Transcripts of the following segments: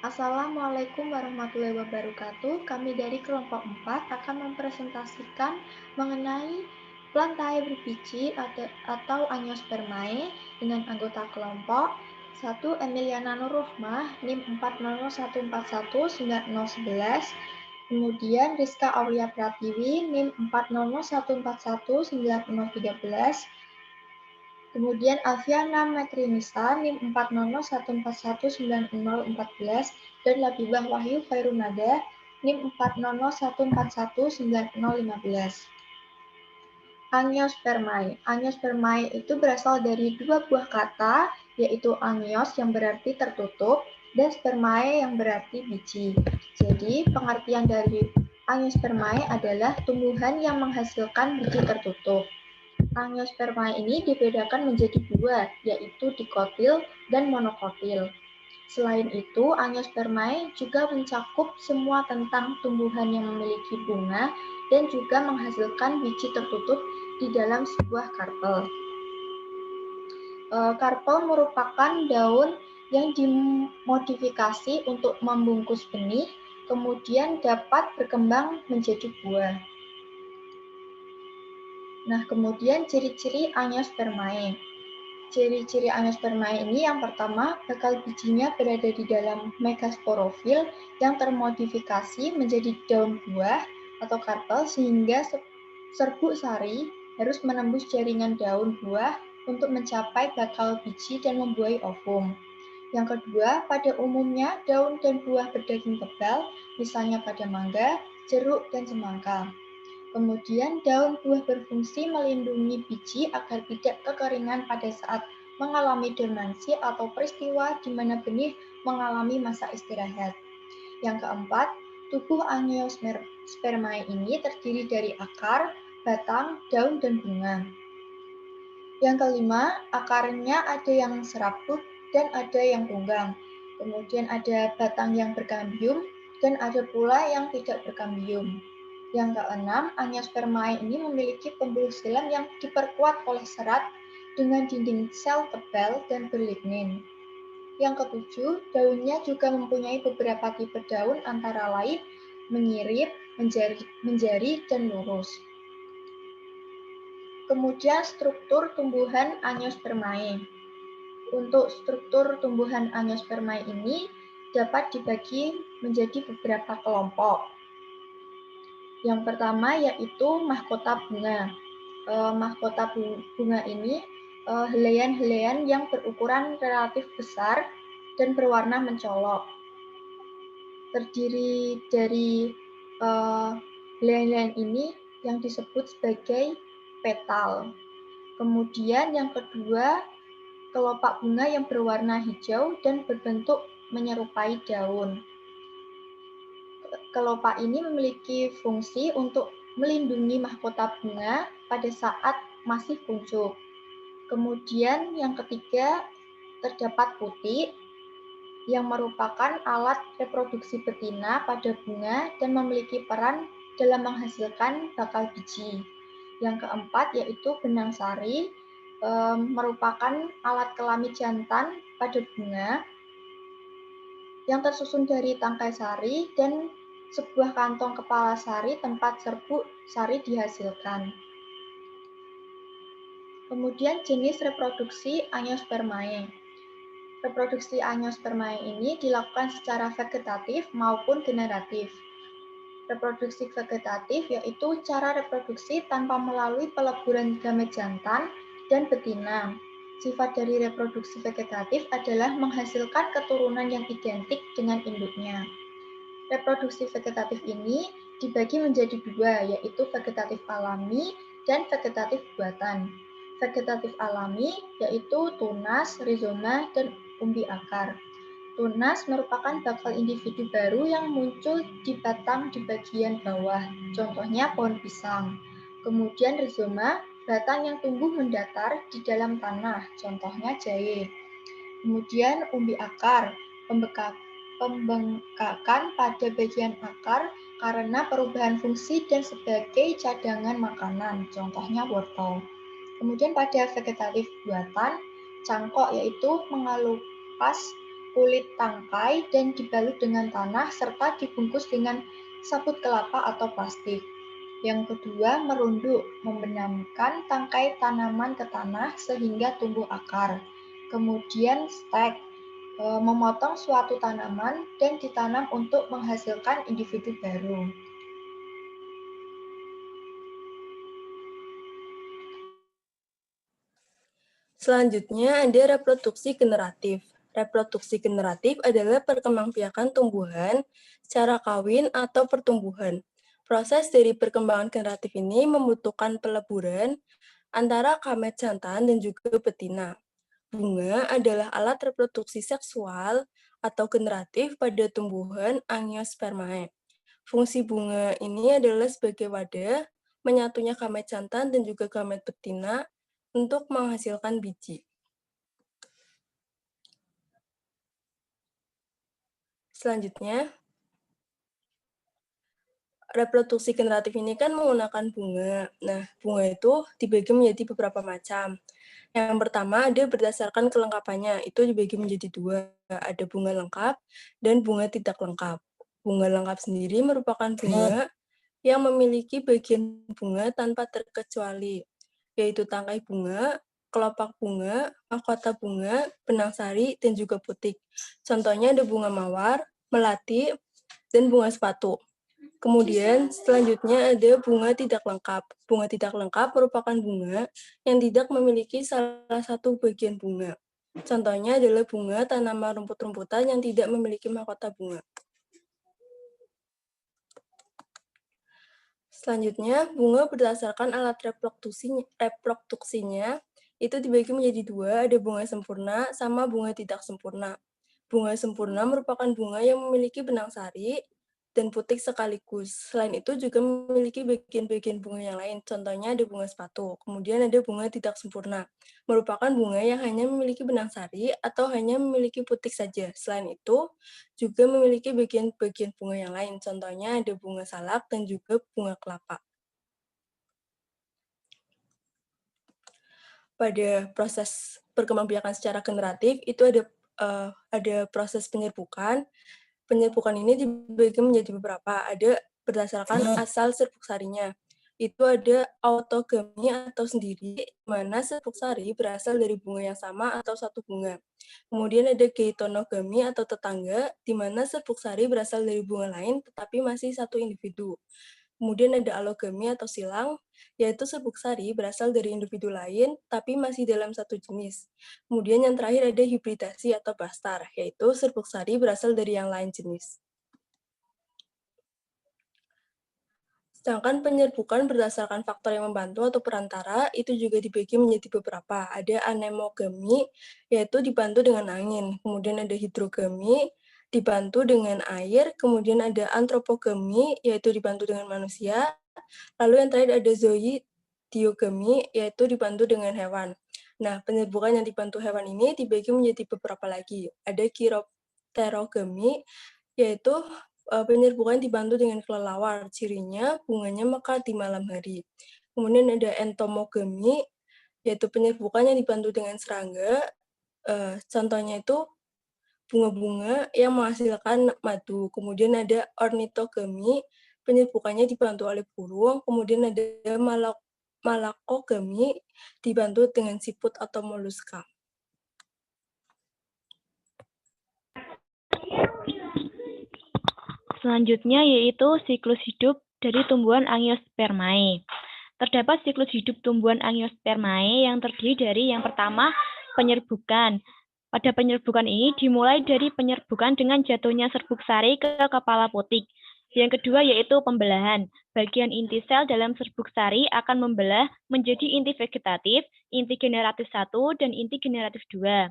Assalamualaikum warahmatullahi wabarakatuh. Kami dari kelompok 4 akan mempresentasikan mengenai plantae berbiji atau Angiospermae dengan anggota kelompok 1. Emiliana Nurrohmah, NIM 400141911. Kemudian Rizka Aulia Pratiwi, NIM 400141913. Kemudian Alfiana Metrinisa, NIM 400141914 dan Labibah Wahyu Khairunada, NIM 400141915. Angiospermae. Angiospermae itu berasal dari dua buah kata, yaitu angios yang berarti tertutup dan spermae yang berarti biji. Jadi, pengertian dari Angiospermae adalah tumbuhan yang menghasilkan biji tertutup. Angiospermae ini dibedakan menjadi dua, yaitu dikotil dan monokotil. Selain itu, Angiospermae juga mencakup semua tentang tumbuhan yang memiliki bunga dan juga menghasilkan biji tertutup di dalam sebuah karpel. Karpel merupakan daun yang dimodifikasi untuk membungkus benih, kemudian dapat berkembang menjadi buah. Nah, kemudian ciri-ciri Angiospermae. Ciri-ciri Angiospermae ini yang pertama, bakal bijinya berada di dalam megasporofil yang termodifikasi menjadi daun buah atau karpel sehingga serbuk sari harus menembus jaringan daun buah untuk mencapai bakal biji dan membuahi ovum. Yang kedua, pada umumnya daun dan buah berdaging tebal, misalnya pada mangga, jeruk, dan semangka. Kemudian daun buah berfungsi melindungi biji agar tidak kekeringan pada saat mengalami dormansi atau peristiwa di mana benih mengalami masa istirahat. Yang keempat, tubuh Angiospermae ini terdiri dari akar, batang, daun, dan bunga. Yang kelima, akarnya ada yang serabut dan ada yang tunggang. Kemudian ada batang yang berkambium dan ada pula yang tidak berkambium. Yang keenam, Angiospermae ini memiliki pembuluh silam yang diperkuat oleh serat dengan dinding sel tebal dan berlignin. Yang ketujuh, daunnya juga mempunyai beberapa tipe daun antara lain menyirip, menjari, dan lurus. Kemudian struktur tumbuhan Angiospermae. Untuk struktur tumbuhan Angiospermae ini dapat dibagi menjadi beberapa kelompok. Yang pertama yaitu mahkota bunga. Mahkota bunga ini helaian-helaian yang berukuran relatif besar dan berwarna mencolok. Terdiri dari helaian-helaian ini yang disebut sebagai petal. Kemudian yang kedua, kelopak bunga yang berwarna hijau dan berbentuk menyerupai daun. Kelopak ini memiliki fungsi untuk melindungi mahkota bunga pada saat masih kuncup. Kemudian yang ketiga, terdapat putik yang merupakan alat reproduksi betina pada bunga dan memiliki peran dalam menghasilkan bakal biji. Yang keempat yaitu benang sari, merupakan alat kelamin jantan pada bunga yang tersusun dari tangkai sari dan sebuah kantong kepala sari tempat serbuk sari dihasilkan. Kemudian jenis reproduksi Angiospermae. Reproduksi Angiospermae ini dilakukan secara vegetatif maupun generatif. Reproduksi vegetatif yaitu cara reproduksi tanpa melalui peleburan gamet jantan dan betina. Sifat dari reproduksi vegetatif adalah menghasilkan keturunan yang identik dengan induknya. Reproduksi vegetatif ini dibagi menjadi dua, yaitu vegetatif alami dan vegetatif buatan. Vegetatif alami yaitu tunas, rizoma, dan umbi akar. Tunas merupakan bakal individu baru yang muncul di batang di bagian bawah, contohnya pohon pisang. Kemudian rizoma, batang yang tumbuh mendatar di dalam tanah, contohnya jahe. Kemudian umbi akar, pembengkakan pada bagian akar karena perubahan fungsi dan sebagai cadangan makanan, contohnya wortel. Kemudian pada vegetatif buatan, cangkok yaitu mengelupas kulit tangkai dan dibalut dengan tanah serta dibungkus dengan sabut kelapa atau plastik. Yang kedua, merunduk, membenamkan tangkai tanaman ke tanah sehingga tumbuh akar. Kemudian stek, memotong suatu tanaman dan ditanam untuk menghasilkan individu baru. Selanjutnya ada reproduksi generatif. Reproduksi generatif adalah perkembangbiakan tumbuhan secara kawin atau pertumbuhan. Proses dari perkembangan generatif ini membutuhkan peleburan antara gamet jantan dan juga betina. Bunga adalah alat reproduksi seksual atau generatif pada tumbuhan Angiospermae. Fungsi bunga ini adalah sebagai wadah menyatunya gamet jantan dan juga gamet betina untuk menghasilkan biji. Selanjutnya, reproduksi generatif ini kan menggunakan bunga. Nah, bunga itu dibagi menjadi beberapa macam. Yang pertama ada berdasarkan kelengkapannya, itu dibagi menjadi dua. Ada bunga lengkap dan bunga tidak lengkap. Bunga lengkap sendiri merupakan bunga yang memiliki bagian bunga tanpa terkecuali, yaitu tangkai bunga, kelopak bunga, mahkota bunga, benang sari, dan juga putik. Contohnya ada bunga mawar, melati, dan bunga sepatu. Kemudian selanjutnya ada bunga tidak lengkap. Bunga tidak lengkap merupakan bunga yang tidak memiliki salah satu bagian bunga. Contohnya adalah bunga tanaman rumput-rumputan yang tidak memiliki mahkota bunga. Selanjutnya, bunga berdasarkan alat reproduksinya itu dibagi menjadi dua, ada bunga sempurna sama bunga tidak sempurna. Bunga sempurna merupakan bunga yang memiliki benang sari dan putik sekaligus. Selain itu juga memiliki bagian-bagian bunga yang lain, contohnya ada bunga sepatu. Kemudian ada bunga tidak sempurna, merupakan bunga yang hanya memiliki benang sari atau hanya memiliki putik saja. Selain itu, juga memiliki bagian-bagian bunga yang lain, contohnya ada bunga salak dan juga bunga kelapa. Pada proses perkembangbiakan secara generatif, itu ada proses penyerbukan. Penyerbukan ini dibagi menjadi beberapa, ada berdasarkan asal serbuk sarinya. Itu ada autogami atau sendiri, di mana serbuk sari berasal dari bunga yang sama atau satu bunga. Kemudian ada geitonogami atau tetangga, di mana serbuk sari berasal dari bunga lain tetapi masih satu individu. Kemudian ada alogami atau silang, yaitu serbuk sari berasal dari individu lain tapi masih dalam satu jenis. Kemudian yang terakhir ada hibridasi atau bastar, yaitu serbuk sari berasal dari yang lain jenis. Sedangkan penyerbukan berdasarkan faktor yang membantu atau perantara itu juga dibagi menjadi beberapa. Ada anemogami, yaitu dibantu dengan angin. Kemudian ada hidrogami, dibantu dengan air. Kemudian ada antropogami, yaitu dibantu dengan manusia. Lalu yang terakhir ada zoidiogami, yaitu dibantu dengan hewan. Nah, penyerbukan yang dibantu hewan ini dibagi menjadi beberapa lagi. Ada chiropterogami, yaitu penyerbukan dibantu dengan kelelawar, cirinya bunganya mekar di malam hari. Kemudian ada entomogami, yaitu penyerbukan yang dibantu dengan serangga, contohnya itu bunga-bunga yang menghasilkan madu. Kemudian ada ornitogami, penyerbukannya dibantu oleh burung. Kemudian ada malakogami, dibantu dengan siput atau moluska. Selanjutnya yaitu siklus hidup dari tumbuhan Angiospermae. Terdapat siklus hidup tumbuhan Angiospermae yang terdiri dari yang pertama penyerbukan. Pada penyerbukan ini dimulai dari penyerbukan dengan jatuhnya serbuk sari ke kepala putik. Yang kedua yaitu pembelahan. Bagian inti sel dalam serbuk sari akan membelah menjadi inti vegetatif, inti generatif 1, dan inti generatif 2.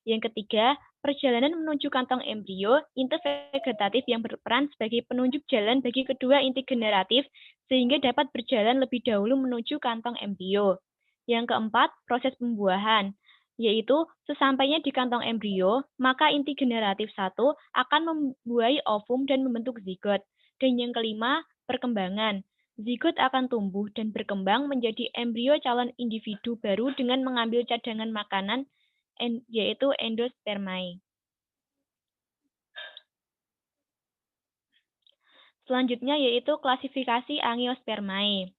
Yang ketiga, perjalanan menuju kantong embrio, inti vegetatif yang berperan sebagai penunjuk jalan bagi kedua inti generatif sehingga dapat berjalan lebih dahulu menuju kantong embrio. Yang keempat, proses pembuahan, yaitu sesampainya di kantong embrio, maka inti generatif 1 akan membuahi ovum dan membentuk zigot. Dan yang kelima, perkembangan. Zigot akan tumbuh dan berkembang menjadi embrio calon individu baru dengan mengambil cadangan makanan yaitu endospermae. Selanjutnya yaitu klasifikasi Angiospermae.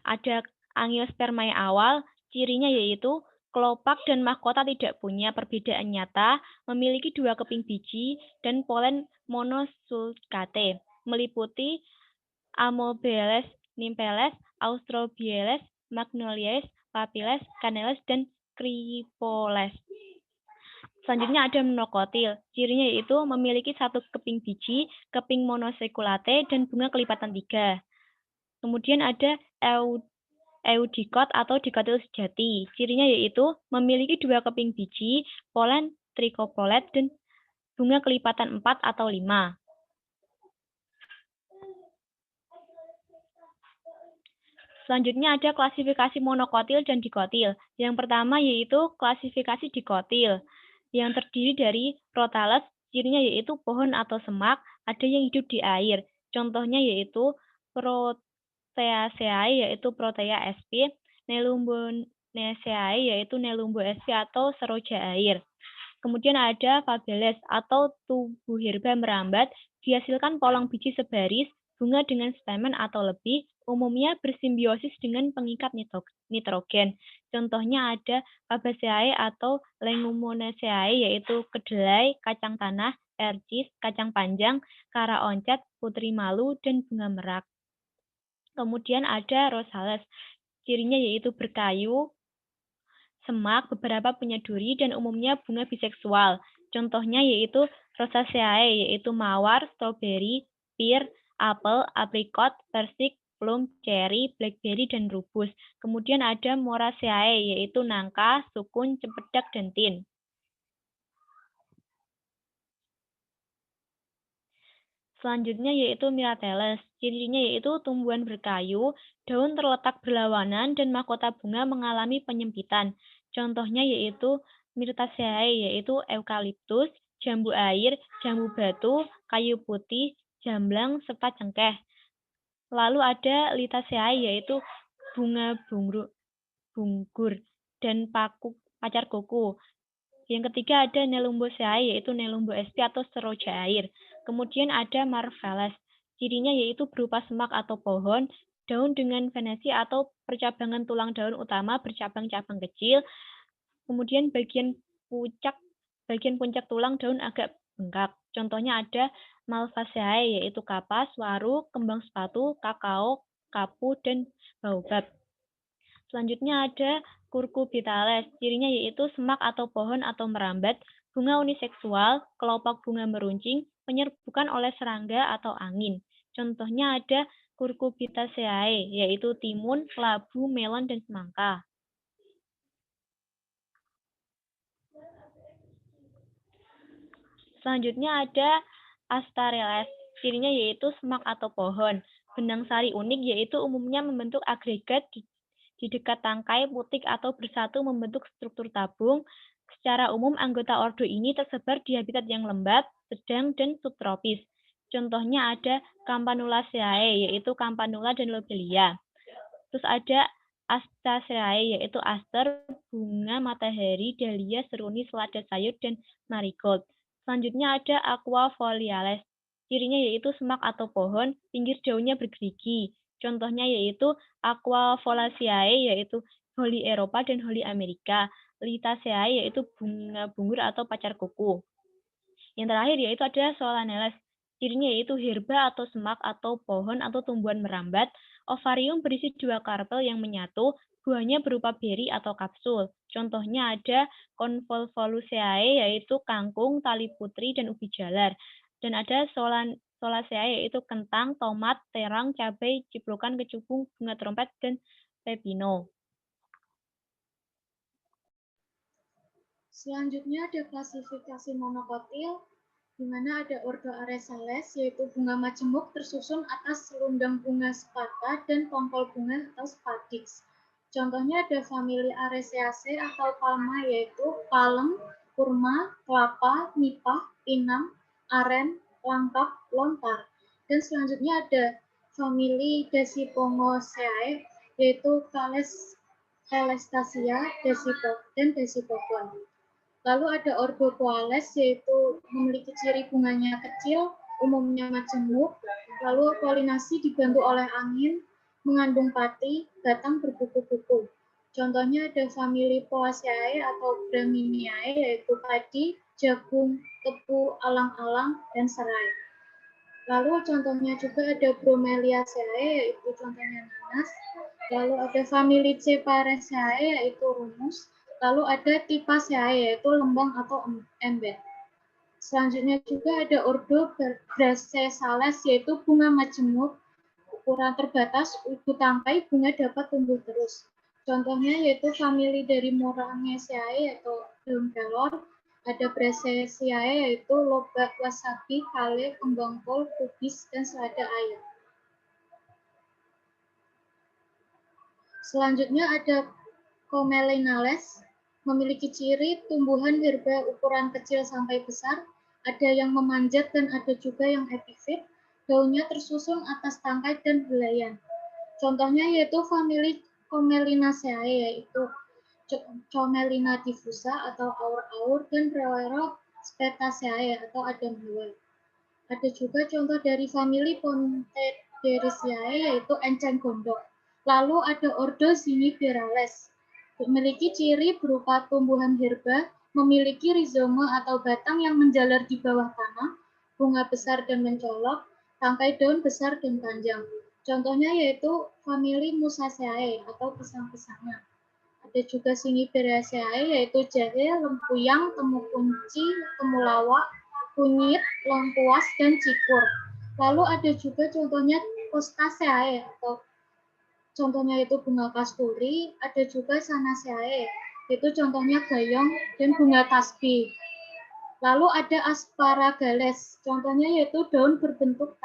Ada Angiospermae awal, cirinya yaitu kelopak dan mahkota tidak punya perbedaan nyata, memiliki 2 keping biji, dan polen monosulcate, meliputi Amobiles, Nympheles, Austrobiales, Magnoliae, Papilles, Cannelés, dan Crypolles. Selanjutnya ada monokotil. Cirinya yaitu memiliki 1 keping biji, keping monosekulate, dan bunga kelipatan 3. Kemudian ada eudikot atau dikotil sejati. Cirinya yaitu memiliki 2 keping biji, polen tricopolet, dan bunga kelipatan 4 atau 5. Selanjutnya ada klasifikasi monokotil dan dikotil. Yang pertama yaitu klasifikasi dikotil, yang terdiri dari Rotales, cirinya yaitu pohon atau semak, ada yang hidup di air. Contohnya yaitu Proteaceae, yaitu Protea sp, Nelumbonaceae, yaitu Nelumbo sp atau seroja air. Kemudian ada Fabeles atau tubuh herba merambat, dihasilkan polong biji sebaris, bunga dengan stamen atau lebih, umumnya bersimbiosis dengan pengikat nitrogen. Contohnya ada Fabaceae atau Leguminaceae, yaitu kedelai, kacang tanah, ercis, kacang panjang, kara oncet, putri malu, dan bunga merak. Kemudian ada Rosales, cirinya yaitu berkayu, semak, beberapa punya duri, dan umumnya bunga biseksual. Contohnya yaitu Rosaceae, yaitu mawar, stroberi, pir, apel, aprikot, persik, plum, cherry, blackberry, dan rubus. Kemudian ada Moraceae, yaitu nangka, sukun, cempedak, dan tin. Selanjutnya yaitu Mirabilis. Cirinya yaitu tumbuhan berkayu, daun terletak berlawanan, dan mahkota bunga mengalami penyempitan. Contohnya yaitu Myrtaceae, yaitu eukaliptus, jambu air, jambu batu, kayu putih, jamblang, serta cengkeh. Lalu ada Litaceae, yaitu bunga bunggur, dan pacar kuku. Yang ketiga ada Nelumboceae, yaitu Nelumbo sp atau seroja air. Kemudian ada Marveles. Cirinya yaitu berupa semak atau pohon, daun dengan venesi atau percabangan tulang daun utama bercabang-cabang kecil. Kemudian bagian puncak tulang daun agak bengkak. Contohnya ada Malvaceae, yaitu kapas, waru, kembang sepatu, kakao, kapu, dan baobab. Selanjutnya ada Cucurbitales. Cirinya yaitu semak atau pohon atau merambat, bunga uniseksual, kelopak bunga meruncing, penyerbukan oleh serangga atau angin. Contohnya ada Cucurbitaceae, yaitu timun, labu, melon, dan semangka. Selanjutnya ada Astareles. Cirinya yaitu semak atau pohon. Benang sari unik yaitu umumnya membentuk agregat di dekat tangkai, putik, atau bersatu membentuk struktur tabung. Secara umum, anggota ordo ini tersebar di habitat yang lembab, sedang, dan subtropis. Contohnya ada Campanulaceae, yaitu Campanula dan Lobelia. Terus ada Astaceae, yaitu aster, bunga matahari, dahlia, seruni, selada sayur, dan marigold. Selanjutnya ada Aquafoliales. Cirinya yaitu semak atau pohon, pinggir daunnya bergerigi. Contohnya yaitu Aquafolaceae, yaitu Holly Eropa dan Holly Amerika. Litaceae, yaitu bunga bunggur atau pacar kuku. Yang terakhir yaitu ada Solanelles. Cirinya yaitu herba atau semak atau pohon atau tumbuhan merambat. Ovarium berisi 2 karpel yang menyatu, buahnya berupa beri atau kapsul. Contohnya ada Convolvuluceae, yaitu kangkung, tali putri, dan ubi jalar. Dan ada Solaceae, yaitu kentang, tomat, terang, cabai, ciplukan, kecubung, bunga trompet, dan pepino. Selanjutnya ada klasifikasi monokotil, di mana ada ordo Aresales, yaitu bunga majemuk tersusun atas selundang bunga spata dan pongkol bunga atau spadix. Contohnya ada famili Areaceae atau palma, yaitu palem, kurma, kelapa, nipah, pinang, aren, langkap, lontar. Dan selanjutnya ada famili Dasypongoceae, yaitu Calestacia, dan Dasypokon. Lalu ada ordo Koales, yaitu memiliki ciri bunganya kecil, umumnya majemuk, Lalu polinasi dibantu oleh angin, mengandung pati, batang berkuku-kuku. Contohnya ada famili Poaceae atau Gramineae, yaitu padi, jagung, tebu, alang-alang, dan serai. Lalu contohnya juga ada Bromeliaceae, yaitu contohnya nanas. Lalu ada famili Cepareaceae, yaitu rumus. Lalu ada Tipaceae, yaitu lembang atau embed. Selanjutnya juga ada ordo Bracesales, yaitu bunga majemuk, ukuran terbatas, ubu tangkai, bunga dapat tumbuh terus. Contohnya yaitu famili dari Moraceae, yaitu daun kelor, ada Brassicaceae, yaitu lobak, wasabi, kale, kembang kol, kubis, dan selada air. Selanjutnya ada Commelinales, memiliki ciri tumbuhan herba ukuran kecil sampai besar, ada yang memanjat dan ada juga yang epifit, daunnya tersusun atas tangkai dan helaian. Contohnya yaitu famili Commelinaceae, yaitu Commelina diffusa atau aur-aur, dan Brewero Spetaceae atau adam hewan. Ada juga contoh dari famili Pontedericaceae, yaitu enceng gondok. Lalu ada ordo Zingiberales, memiliki ciri berupa tumbuhan herba, memiliki rizoma atau batang yang menjalar di bawah tanah, bunga besar dan mencolok, tangkai daun besar dan panjang. Contohnya yaitu famili Musaceae atau pisang-pisangnya. Ada juga Zingiberraceae, yaitu jahe, lempuyang, temu kunci, temulawak, kunyit, lengkuas, dan cikur. Lalu ada juga contohnya Costaceae atau contohnya itu bunga kasturi, ada juga Sanaceae, itu contohnya gayong dan bunga tasbih. Lalu ada Asparagales, contohnya yaitu daun berbentuk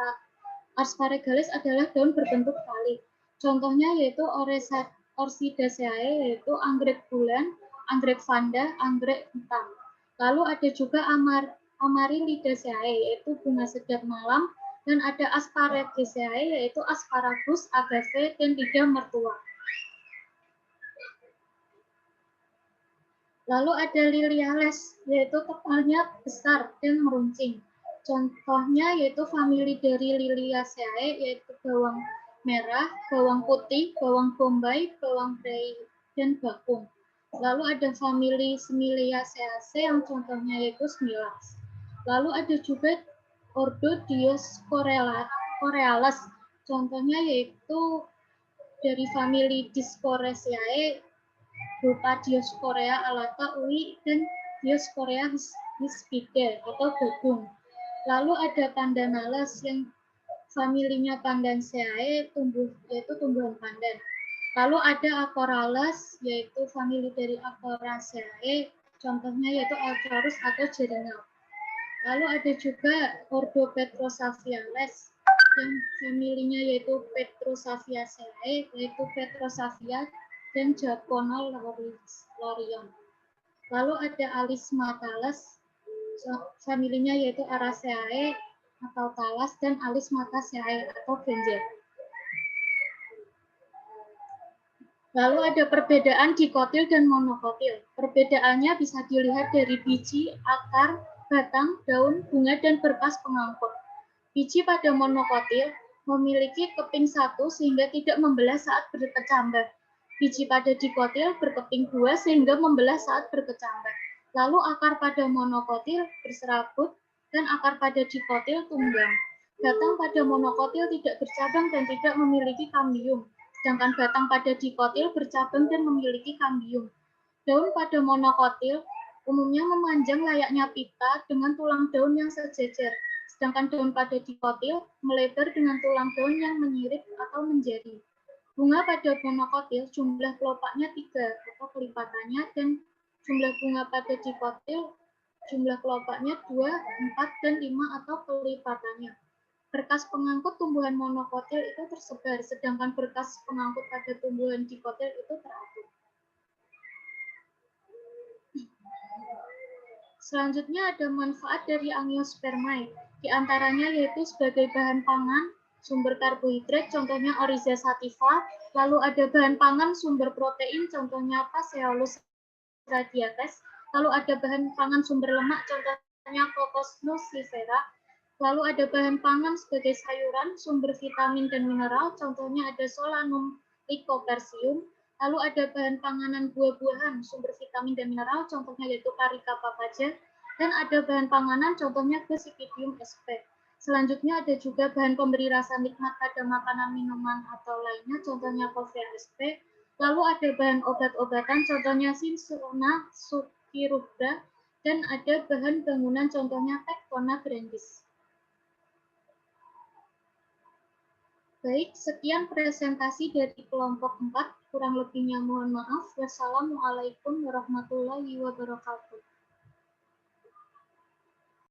Asparagales adalah daun berbentuk tali. Contohnya yaitu Orchidaceae, yaitu anggrek bulan, anggrek vanda, anggrek hitam. Lalu ada juga Amaryllidaceae, yaitu bunga sedap malam, dan ada Asparagaceae, yaitu asparagus, agave, dan lidah mertua. Lalu ada Liliales, yaitu kepalanya besar dan meruncing. Contohnya yaitu famili dari Liliaceae, yaitu bawang merah, bawang putih, bawang bombay, bawang brei, dan bakung. Lalu ada famili Semiliaceae yang contohnya yaitu smilax. Lalu ada juga ordo Dioscorales, contohnya yaitu dari famili Dioscoreaceae berupa Dioscorea alata, ui, dan Dioscorea hispide atau gadung. Lalu ada Pandanales yang familinya Pandanceae, yaitu tumbuhan pandan. Lalu ada Acorales, yaitu famili dari Acoraceae, contohnya yaitu Alcarus atau jaringau. Lalu ada juga ordo Petrosaviales yang familinya yaitu Petrosaviaceae, yaitu Petrosaphia dan Japonolorion. Lalu ada Alismatales, familinya yaitu Araceae atau talas, dan Alismataceae atau genjer. Lalu ada perbedaan dikotil dan monokotil. Perbedaannya bisa dilihat dari biji, akar, batang, daun, bunga, dan berkas pengangkut. Biji pada monokotil memiliki keping satu sehingga tidak membelah saat berkecambah. Biji pada dikotil berkeping dua sehingga membelah saat berkecambah. Lalu akar pada monokotil berserabut dan akar pada dikotil tunggang. Batang pada monokotil tidak bercabang dan tidak memiliki kambium, sedangkan batang pada dikotil bercabang dan memiliki kambium. Daun pada monokotil umumnya memanjang layaknya pita dengan tulang daun yang sejajar, sedangkan daun pada dikotil melebar dengan tulang daun yang menyirip atau menjadi. Bunga pada monokotil jumlah kelopaknya 3 atau kelipatannya, dan jumlah bunga pada dikotil jumlah kelopaknya 2, 4, dan 5 atau kelipatannya. Berkas pengangkut tumbuhan monokotil itu tersebar, sedangkan berkas pengangkut pada tumbuhan dikotil itu teratur. Selanjutnya ada manfaat dari Angiospermae, di antaranya yaitu sebagai bahan pangan, sumber karbohidrat, contohnya Oryza sativa, lalu ada bahan pangan sumber protein, contohnya Phaseolus radiates, lalu ada bahan pangan sumber lemak, contohnya Cocos nucifera, Lalu ada bahan pangan sebagai sayuran, sumber vitamin dan mineral, contohnya ada Solanum, Lycopodium. Lalu ada bahan panganan buah-buahan, sumber vitamin dan mineral, contohnya yaitu Carica papaja. Dan ada bahan panganan, contohnya Gossypidium sp. Selanjutnya ada juga bahan pemberi rasa nikmat pada makanan, minuman, atau lainnya, contohnya Covea sp. Lalu ada bahan obat-obatan, contohnya Cinsona subcirrhubra. Dan ada bahan bangunan, contohnya Tectona grandis. Baik, sekian presentasi dari kelompok 4. Kurang lebihnya mohon maaf. Wassalamualaikum warahmatullahi wabarakatuh.